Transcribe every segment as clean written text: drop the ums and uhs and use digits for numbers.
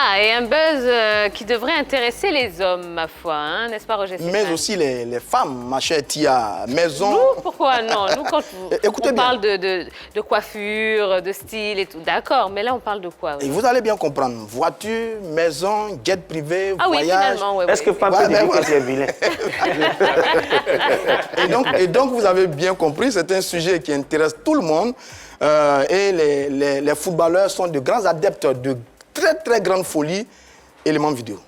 Voilà, et un buzz qui devrait intéresser les hommes, ma foi, hein, n'est-ce pas, Roger Stéphane? Mais aussi les femmes, ma chère Tia. Maison... Nous, pourquoi non? Nous, quand Écoutez on bien. parle de coiffure, de style et tout, d'accord, mais là, on parle de quoi? Et vous allez bien comprendre. Voiture, maison, jet privé, Ah oui, voyage... finalement, oui. Est-ce que Femme peut dire que tu es vilain? Et donc, vous avez bien compris, c'est un sujet qui intéresse tout le monde. Et les footballeurs sont de grands adeptes de très, très grande folie. Éléments vidéo.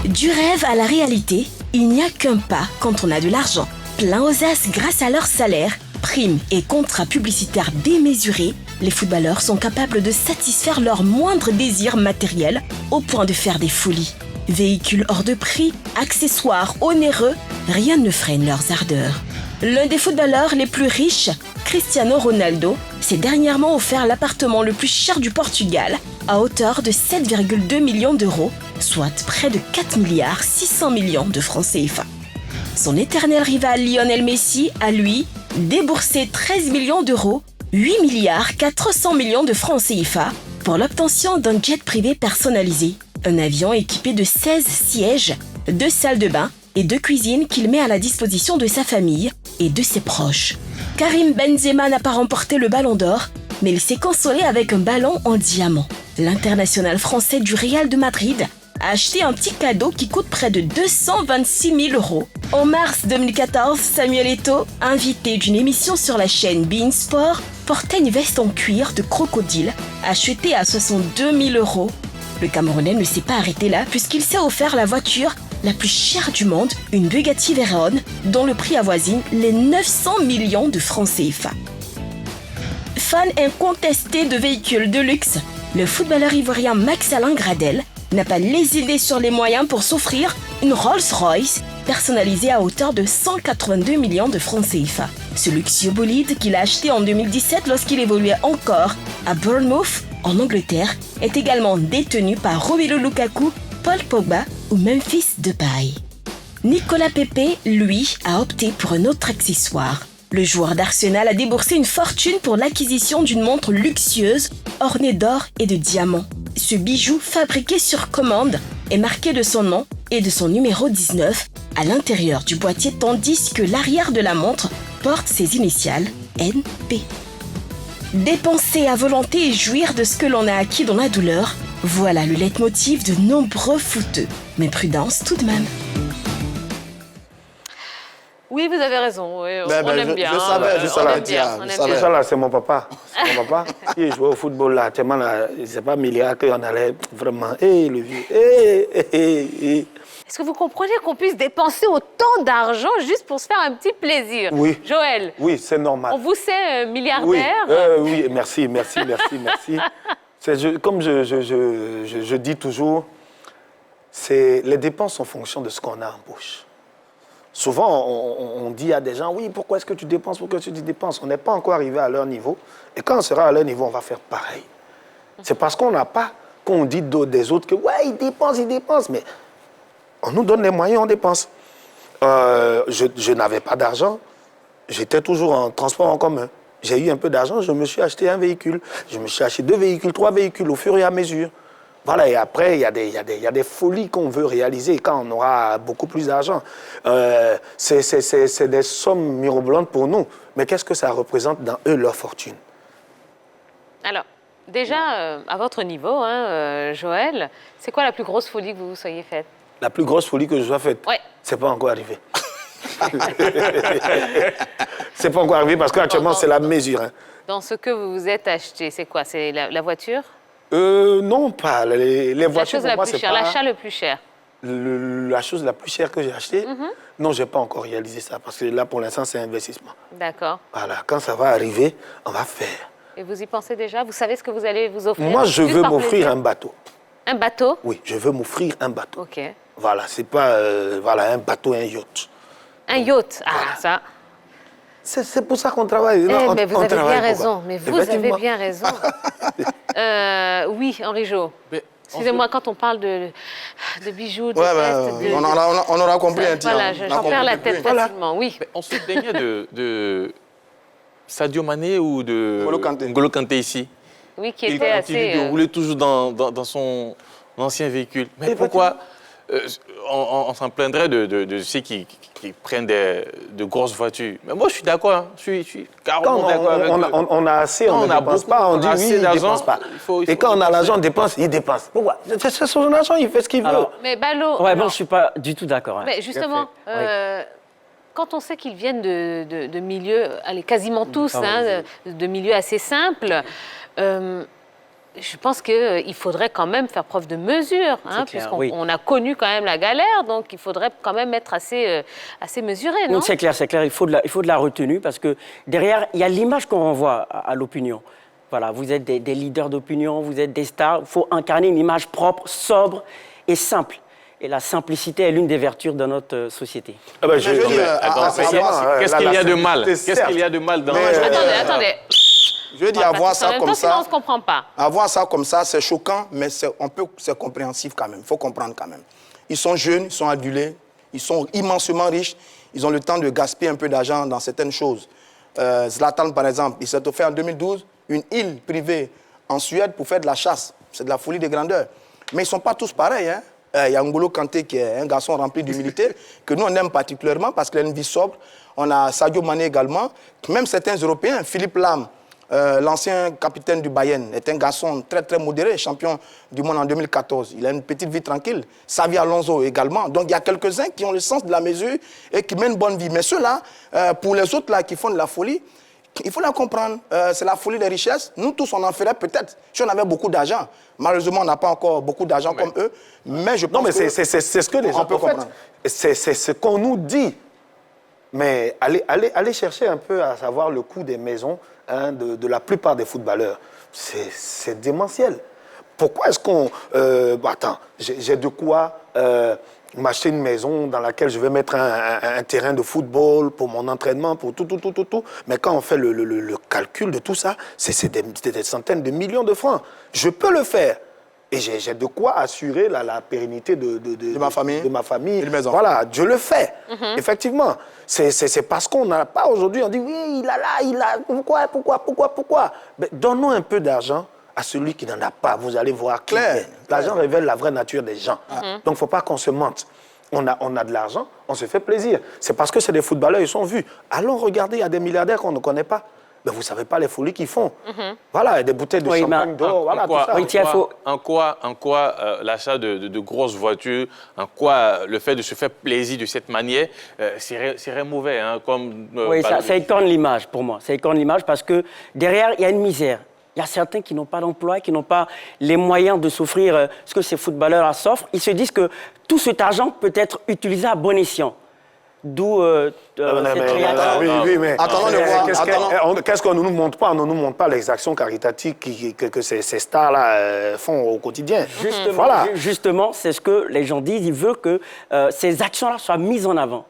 Du rêve à la réalité, il n'y a qu'un pas quand on a de l'argent. Plein aux as grâce à leur salaire, primes et contrats publicitaires démesurés, les footballeurs sont capables de satisfaire leurs moindres désirs matériels au point de faire des folies. Véhicules hors de prix, accessoires onéreux, rien ne freine leurs ardeurs. L'un des footballeurs les plus riches, Cristiano Ronaldo, s'est dernièrement offert l'appartement le plus cher du Portugal à hauteur de 7,2 millions d'euros, soit près de 4 milliards 600 millions de francs CFA. Son éternel rival Lionel Messi a, lui, déboursé 13 millions d'euros, 8 milliards 400 millions de francs CFA pour l'obtention d'un jet privé personnalisé, un avion équipé de 16 sièges, 2 salles de bain et 2 cuisines qu'il met à la disposition de sa famille et de ses proches. Karim Benzema n'a pas remporté le Ballon d'Or, mais il s'est consolé avec un ballon en diamant. L'international français du Real de Madrid a acheté un petit cadeau qui coûte près de 226 000 euros. En mars 2014, Samuel Eto'o, invité d'une émission sur la chaîne beIN Sport, portait une veste en cuir de crocodile achetée à 62 000 euros. Le Camerounais ne s'est pas arrêté là puisqu'il s'est offert la voiture la plus chère du monde, une Bugatti Veyron, dont le prix avoisine les 900 millions de francs CFA. Fan incontesté de véhicules de luxe, le footballeur ivoirien Max-Alain Gradel n'a pas lésiné sur les moyens pour s'offrir une Rolls-Royce personnalisée à hauteur de 182 millions de francs CFA. Ce luxueux bolide qu'il a acheté en 2017 lorsqu'il évoluait encore à Bournemouth, en Angleterre, est également détenu par Romelu Lukaku, Paul Pogba ou Memphis Depay. Nicolas Pepe, lui, a opté pour un autre accessoire. Le joueur d'Arsenal a déboursé une fortune pour l'acquisition d'une montre luxueuse ornée d'or et de diamants. Ce bijou, fabriqué sur commande, est marqué de son nom et de son numéro 19 à l'intérieur du boîtier, tandis que l'arrière de la montre porte ses initiales NP. Dépenser à volonté et jouir de ce que l'on a acquis dans la douleur, voilà le leitmotiv de nombreux footeux. Mais prudence tout de même. Oui, vous avez raison. Oui, on aime bien. Je savais, Tia. Ça là, c'est mon papa. C'est mon papa. Il jouait au football là. Tellement là, c'est pas milliard qu'on allait vraiment. Le vieux. Est-ce que vous comprenez qu'on puisse dépenser autant d'argent juste pour se faire un petit plaisir? Oui. Joël. Oui, c'est normal. On vous sait milliardaire. Oui, merci. Comme je dis toujours, les dépenses en fonction de ce qu'on a en poche. Souvent, on dit à des gens, oui, pourquoi est-ce que tu dépenses, pourquoi tu dépenses? On n'est pas encore arrivé à leur niveau. Et quand on sera à leur niveau, on va faire pareil. C'est parce qu'on n'a pas, qu'on dit des autres que, ouais, ils dépensent. Mais on nous donne les moyens, on dépense. Je n'avais pas d'argent. J'étais toujours en transport en commun. J'ai eu un peu d'argent, je me suis acheté un véhicule. Je me suis acheté 2 véhicules, 3 véhicules au fur et à mesure. Voilà, et après, il y a des folies qu'on veut réaliser quand on aura beaucoup plus d'argent. C'est des sommes mirobolantes pour nous. Mais qu'est-ce que ça représente dans eux, leur fortune? Alors, déjà, à votre niveau, Joël, c'est quoi la plus grosse folie que vous vous soyez faite? La plus grosse folie que je sois faite? Oui. C'est pas encore arrivé. C'est pas encore arrivé parce qu'actuellement, c'est la mesure. Hein. Dans ce que vous vous êtes acheté, c'est quoi? C'est la voiture? Non, pas. Les voitures, la chose la moi, plus chère, l'achat le plus cher. La chose la plus chère que j'ai achetée, non, je n'ai pas encore réalisé ça parce que là, pour l'instant, c'est un investissement. D'accord. Voilà, quand ça va arriver, on va faire. Et vous y pensez déjà? Vous savez ce que vous allez vous offrir? Moi, je veux m'offrir un bateau. Un bateau? Oui, je veux m'offrir un bateau. Ok. Voilà, c'est pas un bateau, un yacht. Un yacht, ça. C'est pour ça qu'on travaille. Mais vous avez bien raison. Mais vous avez bien raison. Oui, Henri Jo. Excusez-moi, quand on parle de bijoux, de vestes... on aura compris un Voilà, j'en perds la tête facilement, oui. On se baignait de Sadio Mané ou de N'Golo Kanté. N'Golo Kanté ici. Oui, qui il était continue assez... de rouler toujours dans son ancien véhicule. Mais pourquoi on s'en plaindrait de ceux qui prennent de grosses voitures? Mais moi, je suis d'accord. Hein. Je suis carrément d'accord avec eux. On a assez, on ne dépense pas, on dit oui, il ne dépense pas. Et quand on a l'argent, on dépense, il dépense. Pourquoi? C'est son argent, il fait ce qu'il veut. Mais Ballot... Ouais, bon, je ne suis pas du tout d'accord. Hein. Mais justement, quand on sait qu'ils viennent de milieux, allez, quasiment tous, de milieux assez simples, je pense qu'il faudrait quand même faire preuve de mesure, puisqu'on a connu quand même la galère, donc il faudrait quand même être assez mesuré, non? C'est clair, il faut de la retenue, parce que derrière, il y a l'image qu'on renvoie à l'opinion. Voilà, vous êtes des leaders d'opinion, vous êtes des stars, il faut incarner une image propre, sobre et simple. Et la simplicité est l'une des vertus de notre société. Ah ben, qu'est-ce qu'il y a de mal? Qu'est-ce qu'il y a de mal dans... Attendez. Je veux dire, avoir ça comme ça... on ne se comprend pas. Avoir ça comme ça, c'est choquant, mais c'est compréhensif quand même. Il faut comprendre quand même. Ils sont jeunes, ils sont adulés, ils sont immensément riches. Ils ont le temps de gaspiller un peu d'argent dans certaines choses. Zlatan, par exemple, il s'est offert en 2012 une île privée en Suède pour faire de la chasse. C'est de la folie de grandeur. Mais ils ne sont pas tous pareils, hein. Il y a N'Golo Kanté qui est un garçon rempli d'humilité, que nous on aime particulièrement parce qu'il a une vie sobre. On a Sadio Mané également. Même certains Européens, Philippe Lam, l'ancien capitaine du Bayern, est un garçon très très modéré, champion du monde en 2014. Il a une petite vie tranquille. Xavi Alonso également. Donc il y a quelques-uns qui ont le sens de la mesure et qui mènent une bonne vie. Mais ceux-là, pour les autres là qui font de la folie, il faut la comprendre, c'est la folie des richesses. Nous tous, on en ferait peut-être si on avait beaucoup d'argent. Malheureusement, on n'a pas encore beaucoup d'argent comme eux. Mais je pense c'est ce que les gens peuvent comprendre. C'est ce qu'on nous dit. Mais allez chercher un peu à savoir le coût des maisons de la plupart des footballeurs. C'est démentiel. Pourquoi est-ce qu'on... attends, j'ai de quoi... m'acheter une maison dans laquelle je vais mettre un terrain de football pour mon entraînement, pour tout. Mais quand on fait le calcul de tout ça, c'est des centaines de millions de francs. Je peux le faire. Et j'ai de quoi assurer la pérennité de ma famille. Et de mes enfants. Voilà, je le fais. Effectivement. C'est parce qu'on n'a pas aujourd'hui, on dit oui, il a, pourquoi? Mais donnons un peu d'argent à celui qui n'en a pas. Vous allez voir clair. L'argent révèle la vraie nature des gens. Donc, il ne faut pas qu'on se mente. On a de l'argent, on se fait plaisir. C'est parce que c'est des footballeurs, ils sont vus. Allons regarder, il y a des milliardaires qu'on ne connaît pas. Mais vous ne savez pas les folies qu'ils font. Voilà, des bouteilles de champagne d'or, voilà, tout ça. En quoi l'achat de grosses voitures, en quoi le fait de se faire plaisir de cette manière serait mauvais, hein, comme... oui, ça écorne l'image pour moi. Ça écorne l'image parce que derrière, il y a une misère. Il y a certains qui n'ont pas d'emploi, qui n'ont pas les moyens de s'offrir ce que ces footballeurs s'offrent. Ils se disent que tout cet argent peut être utilisé à bon escient. D'où cette réaction. Oui, mais attendons de voir. Qu'est-ce qu'on ne nous montre pas? On ne nous montre pas les actions caritatives que ces stars-là font au quotidien. Justement, c'est ce que les gens disent. Ils veulent que ces actions-là soient mises en avant.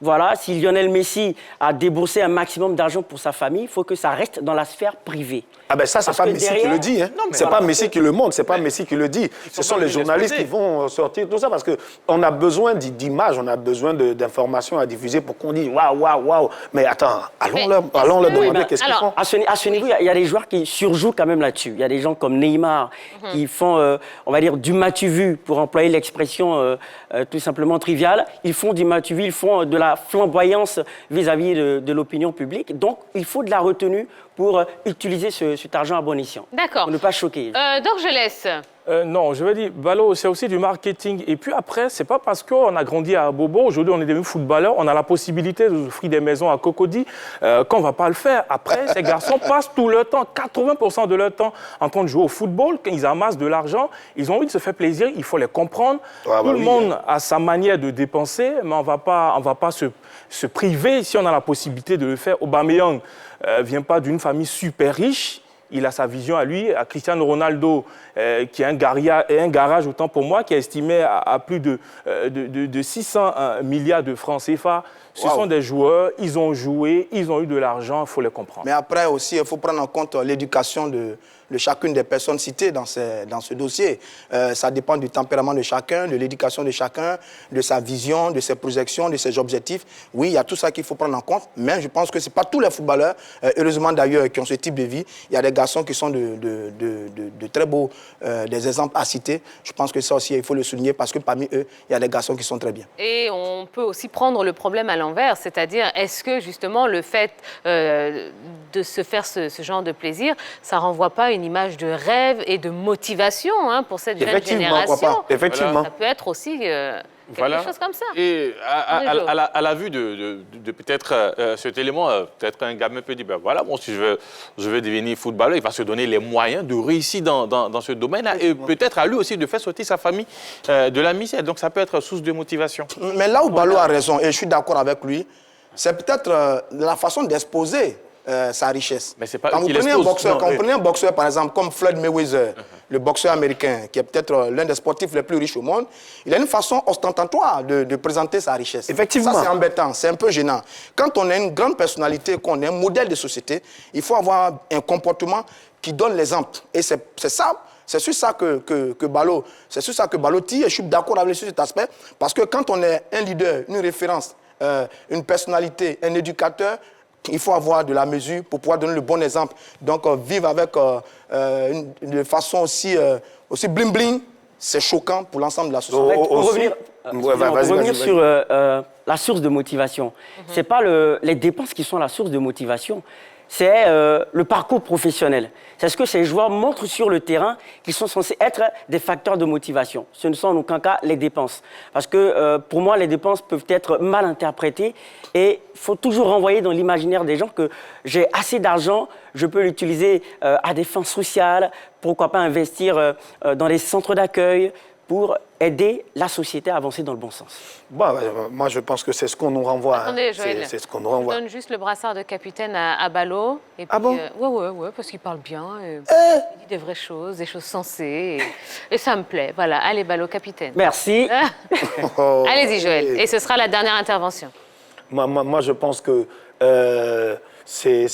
Voilà, si Lionel Messi a déboursé un maximum d'argent pour sa famille, il faut que ça reste dans la sphère privée. Ah ben ça, c'est pas Messi qui le dit. Hein. C'est pas Messi qui le montre, c'est pas Messi qui le dit. Ce sont les journalistes qui vont sortir tout ça parce qu'on a besoin d'images, on a besoin d'informations à diffuser pour qu'on dise waouh. Mais attends, allons leur demander qu'est-ce qu'ils font. À ce niveau, il y a des joueurs qui surjouent quand même là-dessus. Il y a des gens comme Neymar qui font, on va dire, du matu-vu, pour employer l'expression tout simplement triviale. Ils font du matu-vu, ils font de la flamboyance vis-à-vis de l'opinion publique. Donc, il faut de la retenue pour utiliser cet argent à bon escient. D'accord. Pour ne pas choquer. Dorgelès. Non, je veux dire, Ballot, c'est aussi du marketing. Et puis après, c'est pas parce qu'on a grandi à Bobo, aujourd'hui on est devenu footballeur, on a la possibilité d'offrir des maisons à Cocody, qu'on va pas le faire. Après, ces garçons passent tout leur temps, 80% de leur temps, en train de jouer au football. Quand ils amassent de l'argent, ils ont envie de se faire plaisir, il faut les comprendre. Tout le monde a sa manière de dépenser, mais on va pas se priver si on a la possibilité de le faire. Aubameyang vient pas d'une famille super riche. Il a sa vision à lui, à Cristiano Ronaldo, qui a un garage, autant pour moi, qui est estimé à plus de 600 milliards de francs CFA. Ce sont des joueurs, ils ont joué, ils ont eu de l'argent, il faut les comprendre. Mais après aussi, il faut prendre en compte l'éducation de chacune des personnes citées dans ce dossier. Ça dépend du tempérament de chacun, de l'éducation de chacun, de sa vision, de ses projections, de ses objectifs. Oui, il y a tout ça qu'il faut prendre en compte, mais je pense que ce n'est pas tous les footballeurs, heureusement d'ailleurs, qui ont ce type de vie. Il y a des garçons qui sont de très beaux, des exemples à citer. Je pense que ça aussi, il faut le souligner parce que parmi eux, il y a des garçons qui sont très bien. Et on peut aussi prendre le problème à l'envers, c'est-à-dire est-ce que justement le fait de se faire ce genre de plaisir, ça ne renvoie pas une image de rêve et de motivation pour cette jeune génération. Effectivement. Ça peut être aussi quelque chose comme ça. Et à la vue de peut-être cet élément, peut-être qu'un gamin peut dire, ben voilà, bon, si je veux devenir footballeur, il va se donner les moyens de réussir dans ce domaine-là. Et peut-être à lui aussi de faire sortir sa famille de la misère. Donc ça peut être source de motivation. Mais là où Balo a raison, et je suis d'accord avec lui, c'est peut-être la façon d'exposer sa richesse. Mais c'est pas quand vous prenez un boxeur, par exemple, comme Floyd Mayweather, le boxeur américain, qui est peut-être l'un des sportifs les plus riches au monde, il a une façon ostentatoire de présenter sa richesse. Effectivement. Ça, c'est embêtant, c'est un peu gênant. Quand on a une grande personnalité, qu'on est un modèle de société, il faut avoir un comportement qui donne l'exemple. Et c'est ça. C'est sur ça que Balo tire, et je suis d'accord avec lui sur cet aspect, parce que quand on est un leader, une référence, une personnalité, un éducateur, il faut avoir de la mesure pour pouvoir donner le bon exemple. Donc, vivre avec une façon aussi bling-bling, c'est choquant pour l'ensemble de la société. Pour revenir sur la source de motivation, ce n'est pas les dépenses qui sont la source de motivation, c'est le parcours professionnel. C'est ce que ces joueurs montrent sur le terrain qui sont censés être des facteurs de motivation. Ce ne sont en aucun cas les dépenses. Parce que pour moi, les dépenses peuvent être mal interprétées et il faut toujours renvoyer dans l'imaginaire des gens que j'ai assez d'argent, je peux l'utiliser à des fins sociales, pourquoi pas investir dans les centres d'accueil pour aider la société à avancer dans le bon sens. Bon, moi, je pense que c'est ce qu'on nous renvoie. Attendez, Joël, c'est ce qu'on nous renvoie. je donne juste le brassard de capitaine à Balo. Et puis, bon ouais, parce qu'il parle bien. Il dit des vraies choses, des choses sensées. Et ça me plaît. Voilà, allez, Balo, capitaine. Merci. Allez-y, Joël. Et ce sera la dernière intervention. Moi, je pense que ces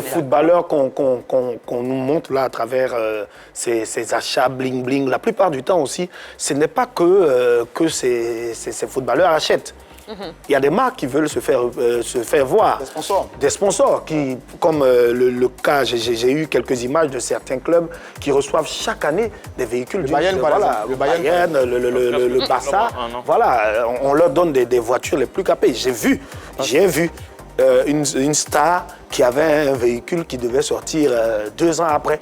footballeurs qu'on nous montre là à travers ces achats bling-bling, la plupart du temps aussi, ce n'est pas que ces footballeurs achètent. Il y a des marques qui veulent se faire voir. Des sponsors qui, comme le cas, j'ai eu quelques images de certains clubs qui reçoivent chaque année des véhicules. Le Bayern, par exemple. Le Bayern, le Barça. Voilà, on leur donne des voitures les plus capées. J'ai vu une star qui avait un véhicule qui devait sortir 2 ans après.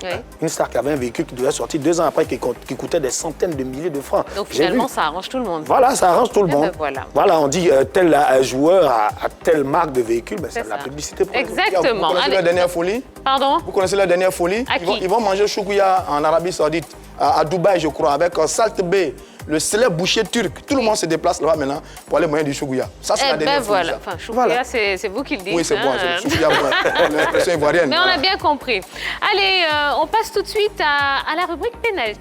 Oui. Une star qui avait un véhicule qui devait sortir 2 ans après, qui coûtait des centaines de milliers de francs. Donc finalement, ça arrange tout le monde. Voilà, ça arrange tout le monde. Ben voilà, on dit tel joueur a telle marque de véhicule, ben, c'est de la publicité pour exactement. Vous connaissez la dernière folie? Pardon? Vous connaissez la dernière folie? Ils vont manger choukouya en Arabie Saoudite, à Dubaï, je crois, avec Salt Bay, le célèbre boucher turc. Tout le monde se déplace là-bas maintenant pour aller manger du choukouya. Ça, c'est la dernière folie. Ça. Enfin, choukouya, c'est vous qui le dites. Oui, c'est bon, c'est le choukouya, l'impression ivoirienne. Mais on a bien compris. Allez, on passe tout de suite à la rubrique penalty.